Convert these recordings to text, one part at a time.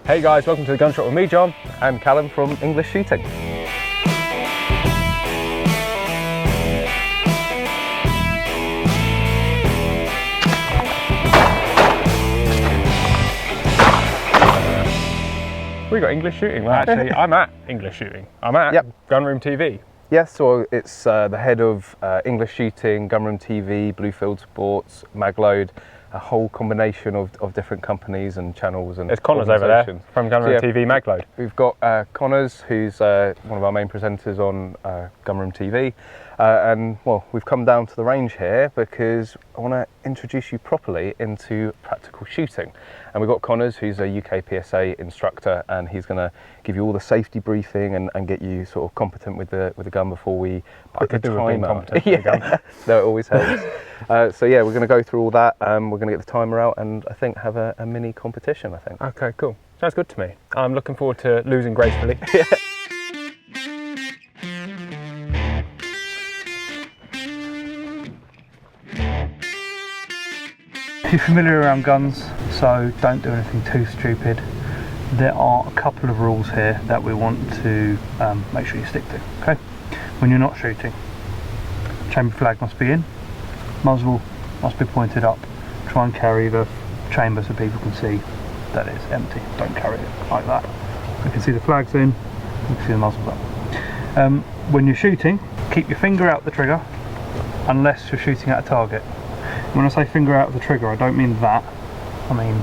Hey guys, welcome to the Gun Shop with me, John, and Callum from English Shooting. We got English Shooting. Well, actually, I'm at English Shooting. I'm at GunroomTV. Yes, so it's the head of English Shooting, GunroomTV, Blue Fieldsports, Magload, a whole combination of different companies and channels and There's Connors over there from GunroomTV, Magload. We've got Connors, who's one of our main presenters on GunroomTV. And well, we've come down to the range here because I want to introduce you properly into practical shooting. And we've got Connors, who's a UK PSA instructor, and he's going to give you all the safety briefing and get you sort of competent with the gun before we put the timer. Yeah, no, it always helps. So yeah, we're going to go through all that. We're going to get the timer out and I think have a mini competition, I think. Okay, cool. Sounds good to me. I'm looking forward to losing gracefully. You're familiar around guns, so don't do anything too stupid. There are a couple of rules here that we want to make sure you stick to. Okay, when you're not shooting, chamber flag must be in, muzzle must be pointed up. Try and carry the chamber so people can see that it's empty. Don't carry it like that. You can see the flags in, you can see the muzzle up. When you're shooting, keep your finger out the trigger unless you're shooting at a target. When I say finger out of the trigger, I don't mean that, I mean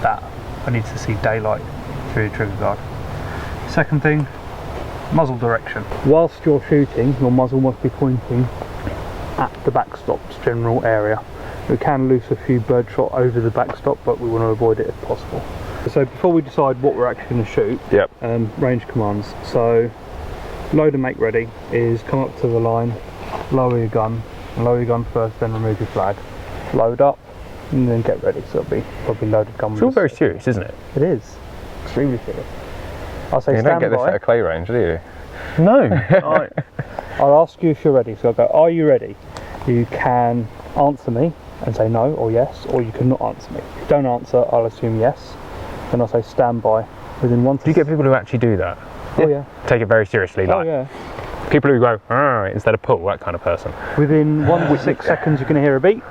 that. I need to see daylight through your trigger guard. Second thing, muzzle direction. Whilst you're shooting, your muzzle must be pointing at the backstop's general area. We can loose a few birdshot over the backstop, but we want to avoid it if possible. So before we decide what we're actually going to shoot, range commands. So load and make ready is come up to the line, lower your gun, lower your gun first, then remove your flag. Load up, and then get ready. So it'll be probably loaded gun. It's all very serious, isn't it? It is. Extremely serious. I'll say you don't get this at a clay range, do you? No. I'll ask you if you're ready. So I'll go, are you ready? You can answer me and say no or yes, or you can not answer me. If you don't answer, I'll assume yes. Then I'll say stand by. Within 1 to... Do you get people who actually do that? Oh yeah. Take it very seriously, like? Oh yeah. People who go, instead of pull, that kind of person. Within 1 to 6 seconds you're going to hear a beat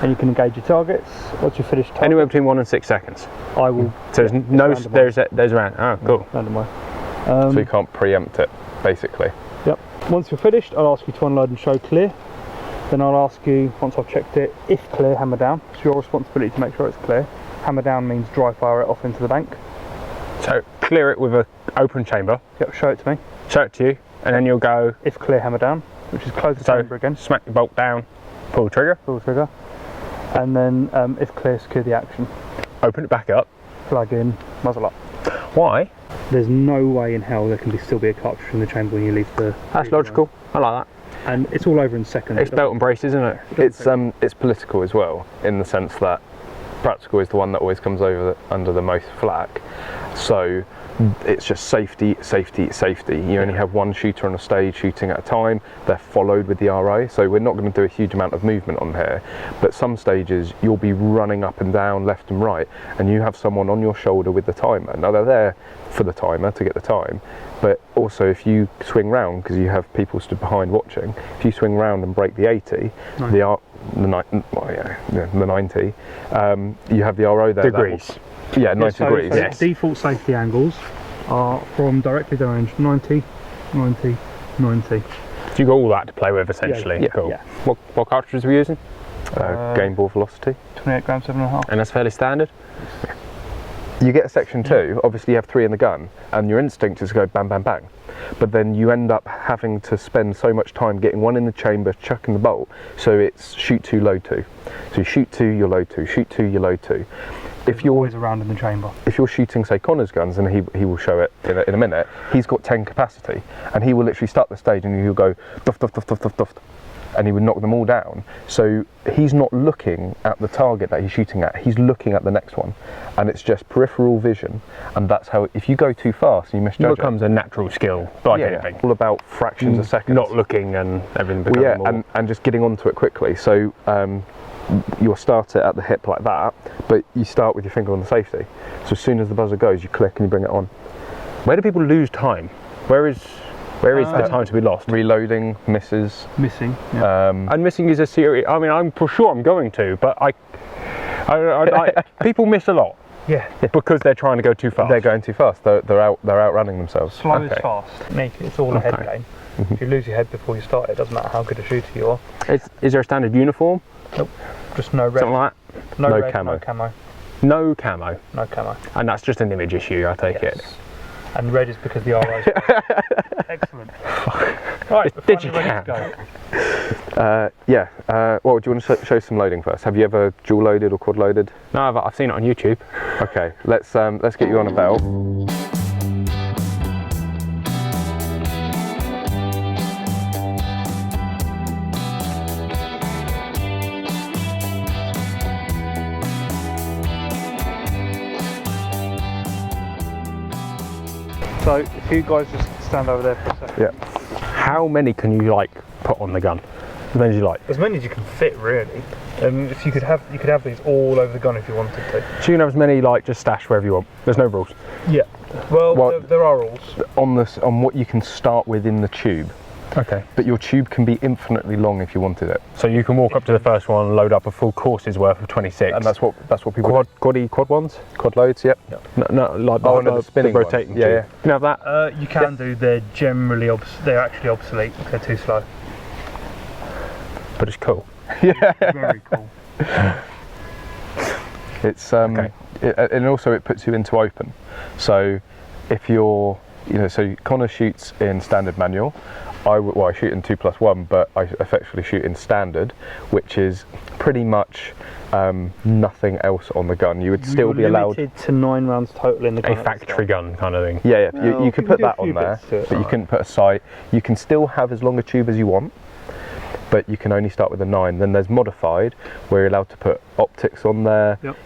and you can engage your targets. Once you finish target, anywhere between 1 and 6 seconds. I will. So there's no, there's around. Oh, cool. Randomly. So you can't preempt it, basically. Yep. Once you're finished, I'll ask you to unload and show clear. Then I'll ask you, once I've checked it, if clear, hammer down. It's your responsibility to make sure it's clear. Hammer down means dry fire it off into the bank. So clear it with an open chamber. Yep, show it to me. Show it to you. And then you'll go, if clear, hammer down, which is close the chamber again. Smack the bolt down, pull the trigger. Pull the trigger. And then if clear, secure the action. Open it back up. Plug in, muzzle up. Why? There's no way in hell there can still be a cartridge in the chamber when you leave the... That's logical. I like that. And it's all over in seconds. It's belt and brace, isn't it? It's political as well, in the sense that practical is the one that always comes under the most flack. So it's just safety, safety, safety. You only have one shooter on a stage shooting at a time. They're followed with the RO, so we're not going to do a huge amount of movement on here. But some stages you'll be running up and down, left and right, and you have someone on your shoulder with the timer. Now they're there for the timer to get the time, but also if you swing round, because you have people stood behind watching, if you swing round and break the 80, the 90, you have the RO there. Degrees. Yeah, 90 degrees. So default safety angles are from directly down range 90, 90, 90. So you got all that to play with essentially. Yeah. Cool. Yeah. What cartridges are we using? Game ball velocity. 28 grams, 7.5. And that's fairly standard? You get a section 2, obviously you have 3 in the gun, and your instinct is to go bang, bang, bang. But then you end up having to spend so much time getting one in the chamber, chucking the bolt, so it's shoot 2, load 2. So you shoot 2, you load 2, shoot 2, you load 2. If you're always around in the chamber. If you're shooting, say, Connor's guns, and he will show it in a minute, he's got 10 capacity, and he will literally start the stage and he'll go, duff, duff, duff, duff, duff, duff. and he would knock them all down. So he's not looking at the target that he's shooting at, he's looking at the next one, and it's just peripheral vision. And that's how, if you go too fast and you misjudge, it becomes a natural skill, like anything. All about fractions of seconds. Not looking and everything becomes more... and just getting onto it quickly. So you'll start it at the hip like that, but you start with your finger on the safety. So as soon as the buzzer goes, you click and you bring it on. Where do people lose time? Where is the time to be lost? Reloading, misses. Missing. Yeah. And missing is a serious... I mean, I'm for sure I'm going to, but people miss a lot. Yeah. Because they're trying to go too fast. They're going too fast. They're outrunning themselves. Slow is fast. It's all a head game. If you lose your head before you start, it doesn't matter how good a shooter you are. Is there a standard uniform? Nope. Just no red. Something like that? No red, camo. no camo. No camo? No camo. And that's just an image issue, I take it? And red is because the RO's Excellent. Right, we're Did you ready to go. Well, do you want to show some loading first? Have you ever dual loaded or quad loaded? No, I've seen it on YouTube. Okay, let's get you on a belt. So if you guys just stand over there for a second. Yeah. How many can you like put on the gun? As many as you like. As many as you can fit, really. If you could have these all over the gun if you wanted to. So you can have as many like just stashed wherever you want. There's no rules. Yeah. Well, there are rules on what you can start with in the tube. Okay. But your tube can be infinitely long if you wanted it. So you can walk up to the first one, load up a full course's worth of 26. And that's what people quad ones? Quad loads, yep. No, like the spinning the rotating ones. Yeah. tube. You can have that. You can do. They're generally they're actually obsolete. They're too slow. But it's cool. Yeah. Very cool. It's and also it puts you into open. So if you're, so Connor shoots in standard manual. I shoot in 2+1, but I effectively shoot in standard, which is pretty much nothing else on the gun. You would still be allowed limited to 9 rounds total in the gun. A factory gun kind of thing. Yeah. Well, you could put that on there, but you couldn't put a sight. You can still have as long a tube as you want, but you can only start with a 9. Then there's modified, where you're allowed to put optics on there. Yep.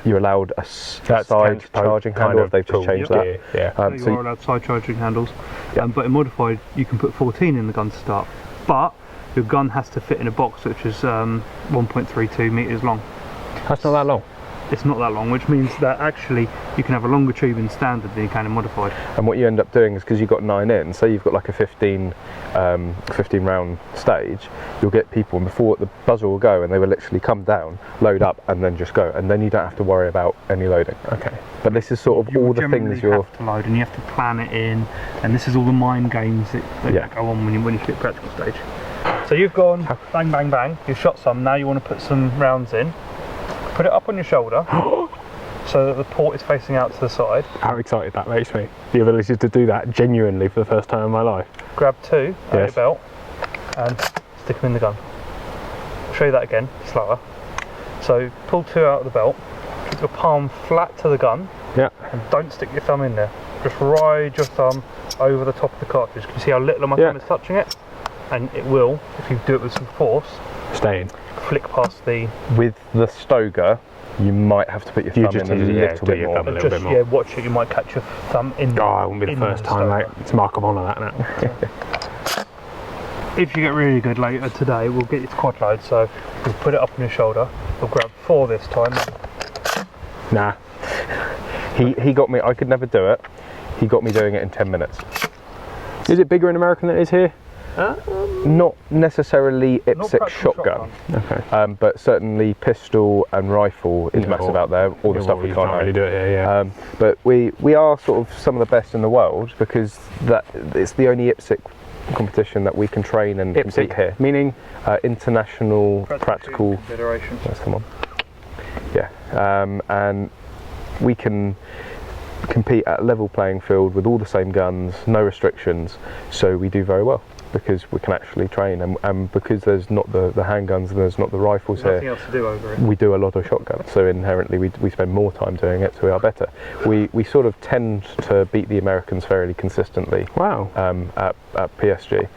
You're allowed a side charging handle. They've just changed that. Yeah. You are allowed side charging handles. But in modified, you can put 14 in the gun to start. But your gun has to fit in a box which is 1.32 meters long. That's not that long. It's not that long, which means that actually you can have a longer tube in standard than you can in modified. And what you end up doing is, because you've got 9 in, say you've got like a 15 round stage, you'll get people, and before the buzzer will go, and they will literally come down, load up, and then just go, and then you don't have to worry about any loading. Okay. But this is sort of all the things you have to load, and you have to plan it in, and this is all the mind games that go on when you hit practical stage. So you've gone bang, bang, bang. You've shot some. Now you want to put some rounds in. Put it up on your shoulder so that the port is facing out to the side. How excited that makes me. The ability to do that genuinely for the first time in my life. Grab 2 out of your belt and stick them in the gun. I'll show you that again, slower. So pull 2 out of the belt, keep your palm flat to the gun, and don't stick your thumb in there. Just ride your thumb over the top of the cartridge. Can you see how little of my thumb is touching it? And it will, if you do it with some force, stay in. Flick past the... With the Stoger, you might have to put your thumb in a little bit more. Watch it, you might catch your thumb in. Oh, it won't be the first time, mate. It's mark of honour, that now. If you get really good later today, we'll get you to quad load, so we'll put it up on your shoulder. We'll grab 4 this time. Nah. He got me, I could never do it. He got me doing it in 10 minutes. Is it bigger in America than it is here? Not necessarily IPSC shotgun. Okay. But certainly pistol and rifle is massive out there. All the stuff we can't really do it here. But we are sort of some of the best in the world, because it's the only IPSC competition that we can train and compete here. Meaning International Practical Federation. Let's come on. Yeah. And we can compete at a level playing field with all the same guns, no restrictions, so we do very well. because we can actually train, and because there's not the handguns and there's not the rifles here. Nothing else to do over it. We do a lot of shotguns, so inherently we spend more time doing it, so we are better. We sort of tend to beat the Americans fairly consistently. Wow. At PSG,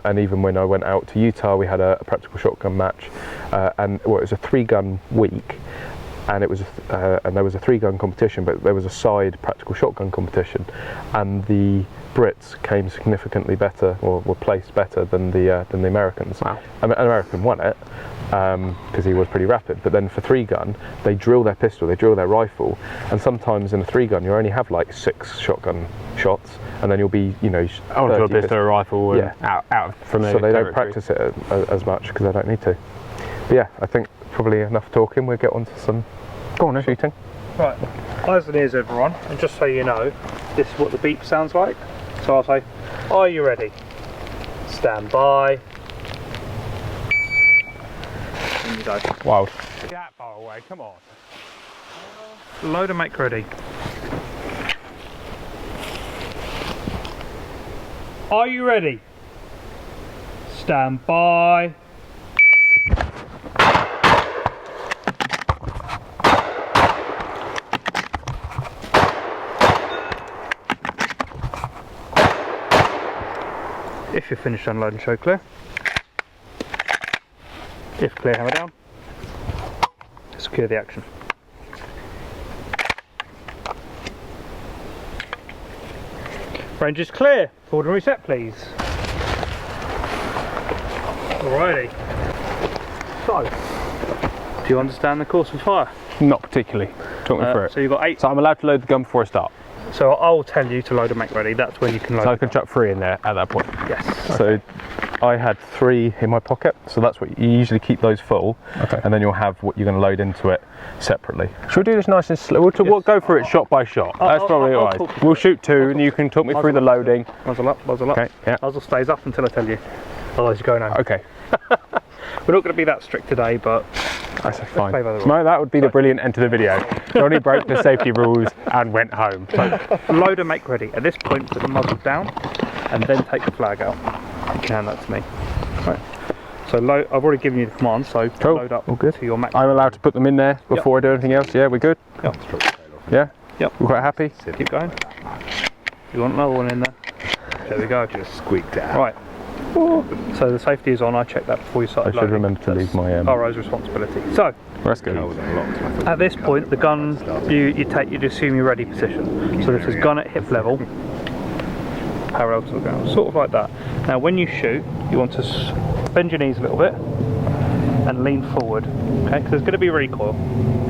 and even when I went out to Utah, we had a practical shotgun match, and it was a 3-gun week. And it was, and there was a 3-gun competition, but there was a side practical shotgun competition, and the Brits came significantly better, or were placed better than the Americans. Wow. An American won it because he was pretty rapid. But then for 3-gun, they drill their pistol, they drill their rifle, and sometimes in a 3-gun you only have like 6 shotgun shots, and then you'll be, you know, onto a pistol, a rifle, and out from the so they territory. don't practice it as much because they don't need to. But yeah, I think probably enough talking. We'll get on to some shooting. Right, eyes and ears everyone, and just so you know, this is what the beep sounds like. So I'll say, are you ready? Stand by. And you go. Wild. That far away, come on. Load and make ready. Are you ready? Stand by. If you're finished, unload and show clear. If clear, hammer down. Secure the action. Range is clear. Forward and reset, please. Alrighty. So, do you understand the course of fire? Not particularly. Talk me through it. So you've got 8. So I'm allowed to load the gun before I start. So I'll tell you to load and make ready. That's when you can load. So I can chuck 3 in there at that point. Yes. So I had 3 in my pocket, so that's what you usually keep those full. Okay. And then you'll have what you're going to load into it separately. Should we do this nice and slow? We'll go through it shot by shot. That's probably I'll alright. talk- We'll shoot 2 and you can talk me through the loading. Muzzle up, muzzle up. Okay, yeah. Muzzle stays up until I tell you. Otherwise you're going home. Okay. We're not going to be that strict today, but That's fine. play by the rules. No, that would be the brilliant end to the video. Johnny broke the safety rules and went home. load and make ready. At this point, put the muzzle down and then take the flag out. You can hand that to me. Right. So load, I've already given you the command, so Cool. load up All good. to your max. I'm allowed to put them in there before I do anything else. Yeah, we good? Yep. Yeah? Yep. We're quite happy? Keep going. You want another one in there? There we go. Just squeaked out. Right. So the safety is on. I checked that before you started I should loading. remember to leave my RO's responsibility. So That's good. at this point, the gun you'd assume you're ready position. So this is gun at hip level, parallel to the ground, sort of like that. Now when you shoot, you want to bend your knees a little bit and lean forward, okay? Because there's going to be recoil.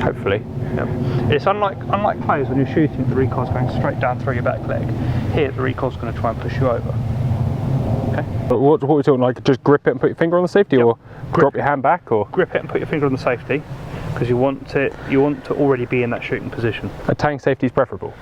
Hopefully. Yeah. It's unlike players when you're shooting, the recoil's going straight down through your back leg. Here, the recoil's going to try and push you over. Okay. But what are we talking, like just grip it and put your finger on the safety, or drop your hand back, or Grip it and put your finger on the safety, because you want to already be in that shooting position. a tang safety is preferable?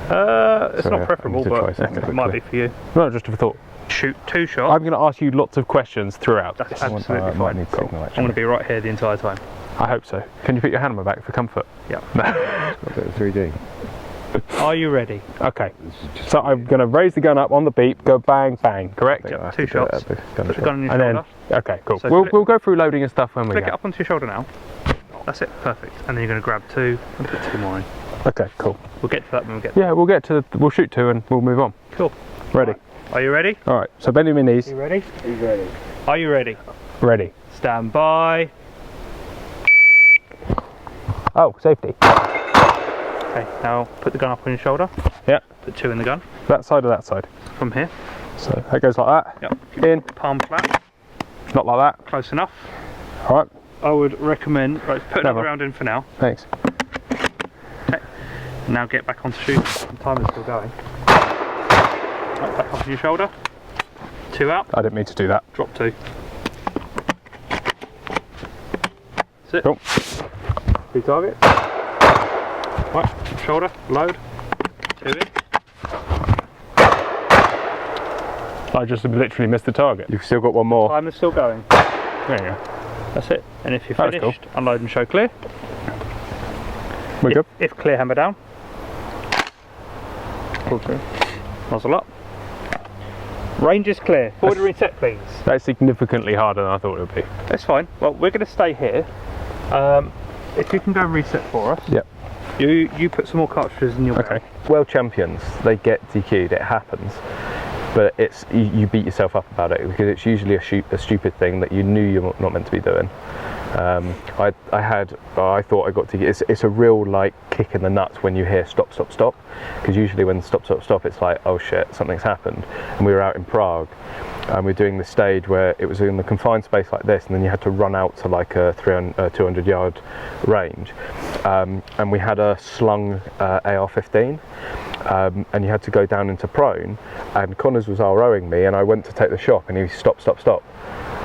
It's Sorry, not preferable, I need to try but something it might be for you. No, just a thought. Shoot 2 shots. I'm going to ask you lots of questions throughout. That's this. absolutely I might fine. need signal, I'm actually. going to be right here the entire time. I hope so. Can you put your hand on my back for comfort? Yeah. A bit of 3D. Are you ready? Okay. So I'm going to raise the gun up on the beep, go bang, bang, correct? Yep. I have 2 to do it shots. at the gun Put the shop. gun on your And shoulder. then, okay, cool. So We'll go through loading and stuff when we Flick it get. up onto your shoulder now. That's it. Perfect. And then you're going to grab 2 and put 2 more in. Okay, cool. We'll get to that when we get. Yeah, we'll shoot 2 and we'll move on. Cool. Ready? Are you ready? All right. So bending my knees. You ready? He's ready. Are you ready? Ready. Stand by. Oh, safety. Okay. Now put the gun up on your shoulder. Yeah. Put 2 in the gun That side or that side? from here. So that goes like that. Yep. In. Palm flat. Not like that. Close enough. All right. I would recommend. Right. Put another Never. round in for now. Thanks. Okay. Now get back onto shooting. The timer's still going. Right, back onto your shoulder. 2 out. I didn't mean to do that. Drop 2. That's it. Cool. 3 targets. Right. Shoulder. Load. 2 in. I just literally missed the target. You've still got one more. Timer's still going. There you go. That's it. And if you're That was finished, unload and show clear. We're good. If clear, hammer down. Pull through. Muzzle up. Range is clear. Forward and reset, please. That's significantly harder than I thought it would be. That's fine. Well, we're going to stay here. If you can go and reset for us. Yep. You put some more cartridges in your barrel. World champions, they get DQ'd, it happens. But it's you beat yourself up about it because it's usually a stupid thing that you knew you're not meant to be doing. I thought I got to get. It's a real like kick in the nuts when you hear stop, stop, stop. Because usually when stop, stop, stop, it's like, oh shit, something's happened. And we were out in Prague, and we were doing this stage where it was in the confined space like this, and then you had to run out to like a 200-yard range, and we had a slung AR-15. And you had to go down into prone, and Connors was ROing me, and I went to take the shot, and he stop, stop, stop,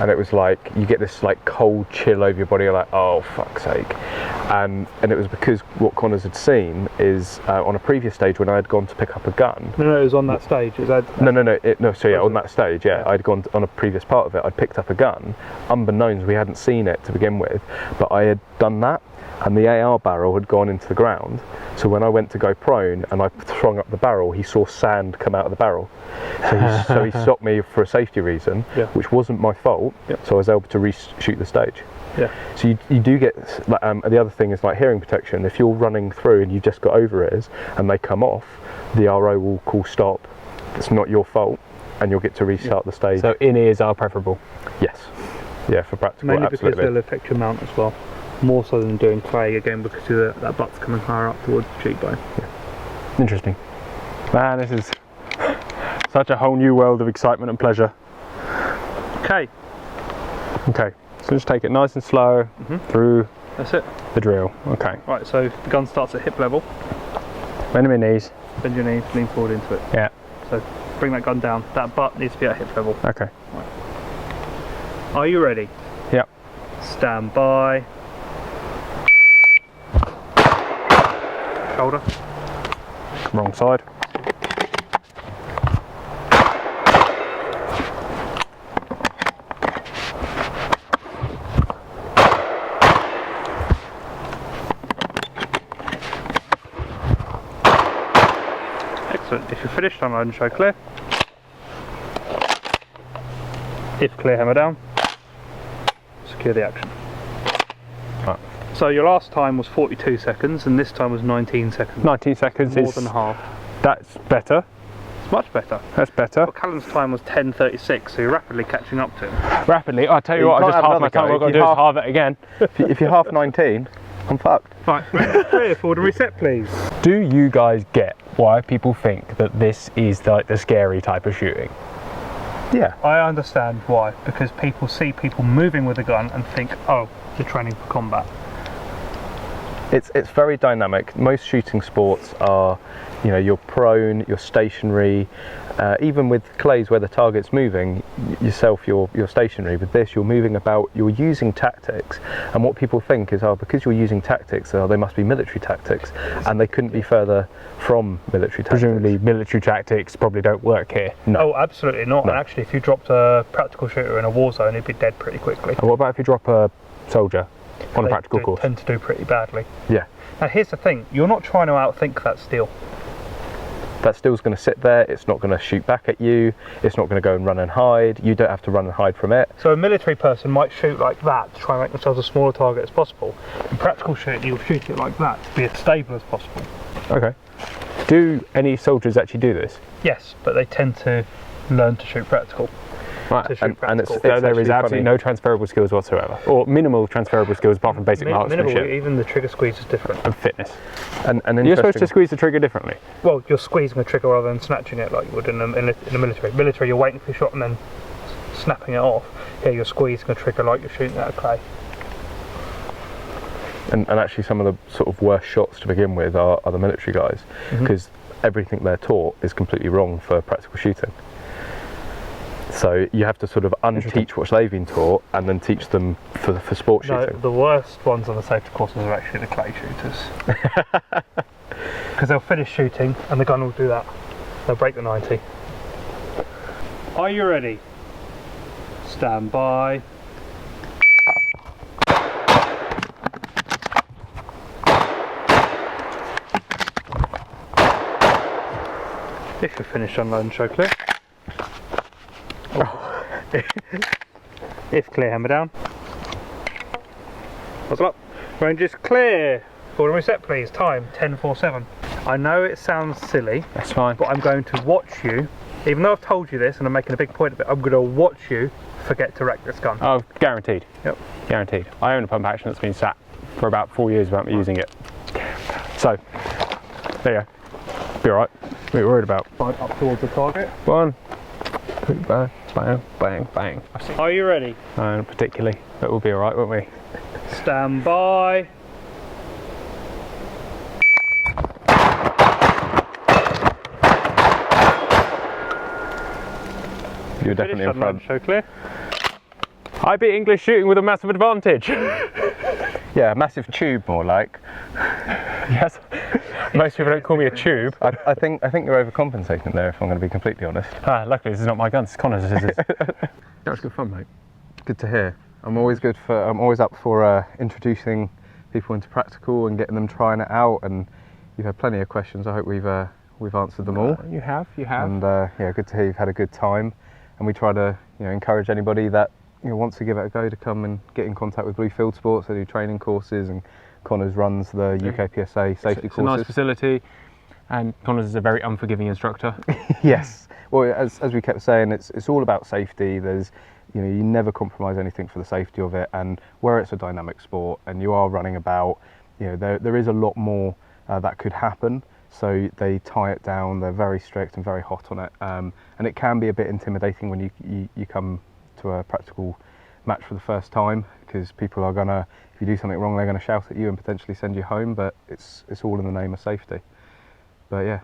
and it was like you get this like cold chill over your body. You're like, oh fuck's sake. And it was because what Connors had seen is on a previous stage when I had gone to pick up a gun. No, it was on that stage. On that stage, I'd gone on a previous part of it. I'd picked up a gun, unbeknownst we hadn't seen it to begin with, but I had done that. And the AR barrel had gone into the ground, so when I went to go prone and I thrung up the barrel, he saw sand come out of the barrel. So he stopped me for a safety reason, which wasn't my fault, so I was able to reshoot the stage. So you do get, the other thing is like hearing protection. If you're running through and you've just got over-ears and they come off, the RO will call stop. It's not your fault, and you'll get to restart the stage. So in-ears are preferable? Yes. Yeah, for practical, mainly absolutely. because they'll affect your mount as well. More so than doing clay, again, because that butt's coming higher up towards the cheekbone. Interesting. Man, this is such a whole new world of excitement and pleasure. Okay, so just take it nice and slow through that's it. the drill. Okay. Right, so the gun starts at hip level. Bend my knees. Bend your knees, lean forward into it. Yeah. So bring that gun down. That butt needs to be at hip level. Okay. Right. Are you ready? Yep. Stand by. Shoulder. Wrong side. Excellent. If you're finished, unload and show clear. If clear, hammer down. Secure the action. Right. So your last time was 42 seconds and this time was 19 seconds. 19 seconds More is than half. That's better. It's much better. That's better. Well, Callum's time was 10:36, so you're rapidly catching up to him. Rapidly. I'll tell you what, I just half my time. I've got to do is halve it again. If you're half 19, I'm fucked. Right, clear, forward and reset, please. Do you guys get why people think that this is like the scary type of shooting? Yeah. I understand why, because people see people moving with a gun and think, oh, you're training for combat. It's very dynamic. Most shooting sports are, you know, you're prone, you're stationary. Even with clays where the target's moving, yourself you're stationary. With this, you're moving about, you're using tactics. And what people think is, oh, because you're using tactics, they must be military tactics. And they couldn't be further from military tactics. Presumably military tactics probably don't work here. No. Oh, absolutely not. No. And actually, if you dropped a practical shooter in a war zone, he'd be dead pretty quickly. And what about if you drop a soldier on a practical course? They tend to do pretty badly. Yeah. Now here's the thing, you're not trying to outthink that steel. That steel's going to sit there, it's not going to shoot back at you, it's not going to go and run and hide, you don't have to run and hide from it. So a military person might shoot like that to try and make themselves a smaller target as possible. In practical shooting, you'll shoot it like that to be as stable as possible. Okay. Do any soldiers actually do this? Yes, but they tend to learn to shoot practical. Right. To shoot practical. So there is actually absolutely funny. no transferable skills whatsoever, or minimal transferable skills apart from basic marksmanship Minimal, even the trigger squeeze is different. and fitness. And You're supposed to squeeze the trigger differently. Well, you're squeezing a trigger rather than snatching it like you would in the military. Military, you're waiting for your shot and then snapping it off. Here, you're squeezing a trigger like you're shooting at a clay. And actually some of the sort of worst shots to begin with are the military guys, because everything they're taught is completely wrong for practical shooting. So you have to sort of unteach what they've been taught and then teach them for sport shooting. No, the worst ones on the safety courses are actually the clay shooters. Because they'll finish shooting and the gun will do that. They'll break the 90. Are you ready? Stand by. If you're finished, unload and show clear. If clear, hammer down. Muzzle up. Range is clear. Forward and reset, please. Time 10:47. I know it sounds silly, That's fine. but I'm going to watch you. Even though I've told you this and I'm making a big point of it, I'm going to watch you forget to rack this gun. Oh, guaranteed. Yep. Guaranteed. I own a pump action that's been sat for about 4 years without me using it. So, there you go. Be alright. What are you worried about? Right up towards the target. 1, 2, bang, bang, bang, bang. Are you ready? No, particularly, but we'll be alright, won't we? Stand by. You're definitely in front. Show clear. I beat English shooting with a massive advantage. Yeah, massive tube more like. Yes. Most people don't call me a tube. I think you're overcompensating there, if I'm going to be completely honest. Luckily, this is not my gun. It's Connor's. That was good fun, mate. Good to hear. I'm always up for introducing people into practical and getting them trying it out. And you've had plenty of questions. I hope we've answered them all. You have. And yeah, good to hear you've had a good time. And we try to encourage anybody that wants to give it a go to come and get in contact with Blue Fieldsports. They do training courses, and Connors runs the UK PSA safety courses. It's a nice facility, and Connors is a very unforgiving instructor. Yes. Well, as we kept saying, it's all about safety. There's you never compromise anything for the safety of it, and where it's a dynamic sport and you are running about, there is a lot more that could happen. So they tie it down. They're very strict and very hot on it, and it can be a bit intimidating when you come to a practical match for the first time, because people are gonna, if you do something wrong, they're gonna shout at you and potentially send you home. But it's all in the name of safety. But yeah.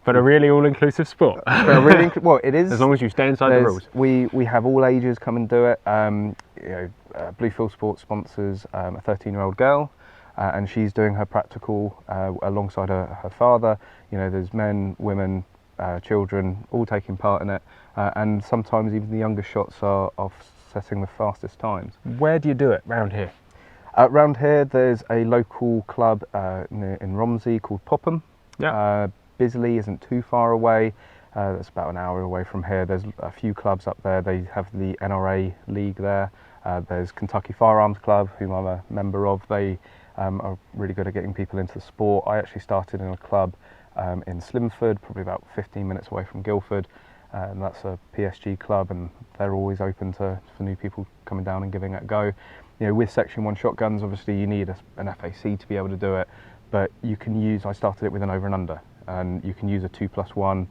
But a really all-inclusive sport. Well, it is. As long as you stay inside the rules. We have all ages come and do it. Blue Fieldsports sponsors a 13-year-old girl, and she's doing her practical alongside her father. There's men, women, children, all taking part in it, and sometimes even the youngest shots are setting the fastest times. Where do you do it? Round here? Round here, there's a local club in Romsey called Popham. Yeah. Bisley isn't too far away. That's about an hour away from here. There's a few clubs up there. They have the NRA league there. There's Kentucky Firearms Club, whom I'm a member of. They are really good at getting people into the sport. I actually started in a club in Slimford, probably about 15 minutes away from Guildford, and that's a PSG club, and they're always open for new people coming down and giving it a go. With Section 1 shotguns, obviously you need an FAC to be able to do it, but you can use, I started it with an over and under, and you can use a 2+1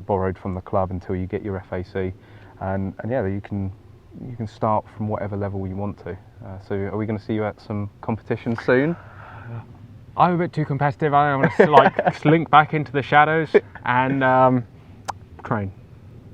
borrowed from the club until you get your FAC, and yeah, you can start from whatever level you want to. So are we going to see you at some competition soon? I'm a bit too competitive. I want to slink back into the shadows and train.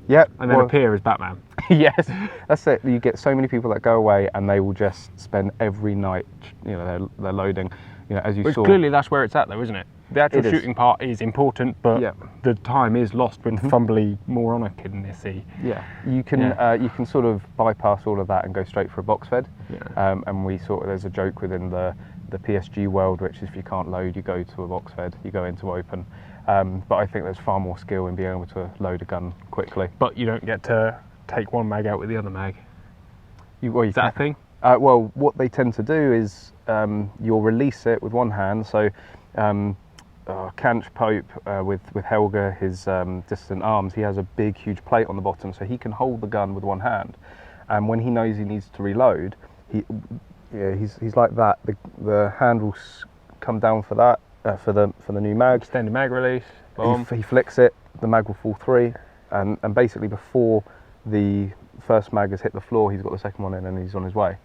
Yep. And then appear as Batman. Yes, that's it. You get so many people that go away and they will just spend every night, they're loading. As you saw. Clearly that's where it's at though, isn't it? The actual shooting part is important, but the time is lost with fumbly moronic-nessy. Yeah, you can sort of bypass all of that and go straight for a box fed. Yeah. And there's a joke within the PSG world, which is if you can't load, you go to a box fed, you go into open. But I think there's far more skill in being able to load a gun quickly. But you don't get to take one mag out with the other mag. Is that a thing? Well, what they tend to do is you'll release it with one hand. So Canch Pope with Helga, his distant arms, he has a big, huge plate on the bottom, so he can hold the gun with one hand. And when he knows he needs to reload, he's like that. The hand will come down for that for the new mag. Extended mag release. He flicks it. The mag will fall free, and basically before the first mag has hit the floor, he's got the second one in and he's on his way.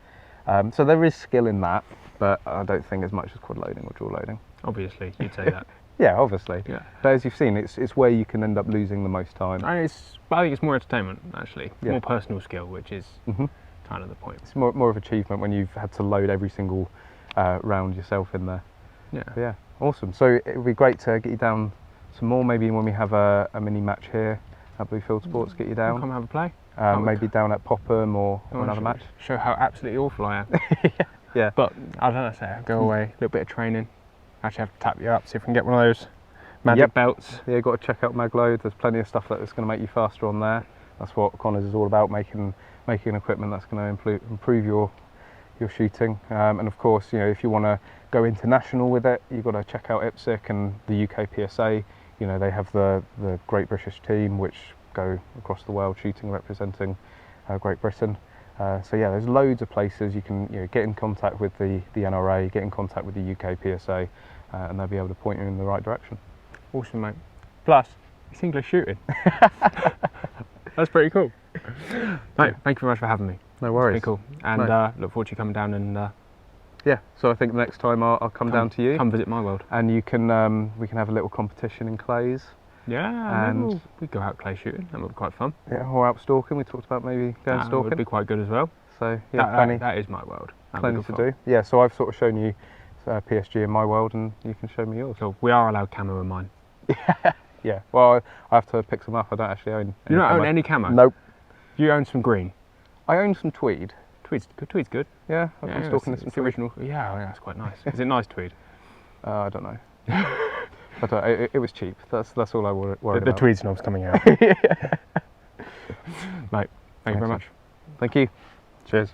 So there is skill in that, but I don't think as much as quad loading or dual loading. Obviously, you'd say that. Yeah, obviously. Yeah. But as you've seen, it's where you can end up losing the most time. I think it's more entertainment, actually. Yeah. More personal skill, which is kind of the point. It's more of achievement when you've had to load every single round yourself in there. Yeah. But yeah, awesome. So it would be great to get you down some more, maybe when we have a mini match here at Blue Fieldsports, get you down. Come have a play. Maybe down at Popham or another match. Show how absolutely awful I am. Yeah. But I don't know, say go away, a little bit of training. Actually have to tap you up, see if we can get one of those magic belts. Yeah, you've got to check out Magload. There's plenty of stuff that's going to make you faster on there. That's what Connors is all about, making making equipment that's going to improve your shooting. And of course, you know, if you want to go international with it, you've got to check out IPSC and the UK PSA. You know, they have the Great British team which go across the world shooting, representing Great Britain. So yeah, there's loads of places you can get in contact with the NRA, get in contact with the UK PSA, and they'll be able to point you in the right direction. Awesome, mate. Plus, it's English shooting. That's pretty cool. Mate, thank you very much for having me. No worries. It's pretty cool. And look forward to you coming down and yeah. So I think next time I'll come down to you. Come visit my world. And you can we can have a little competition in clays. Yeah, and we go out clay shooting. That would be quite fun. Yeah, or out stalking. We talked about maybe going stalking. That would be quite good as well. So yeah, that is my world. Plenty to do. Yeah, so I've sort of shown you PSG in my world, and you can show me yours. So we are allowed camo in mine. Yeah. Well, I have to pick some up. I don't actually own. You don't own any camo? Nope. You own some green. I own some tweed. Tweed's good. Yeah, I've been stalking this. It's original. Yeah, that's quite nice. Is it nice tweed? I don't know. But it was cheap. That's all I worried about. The tweed snob's coming out. Mate, thank you very much. Thank you. Cheers.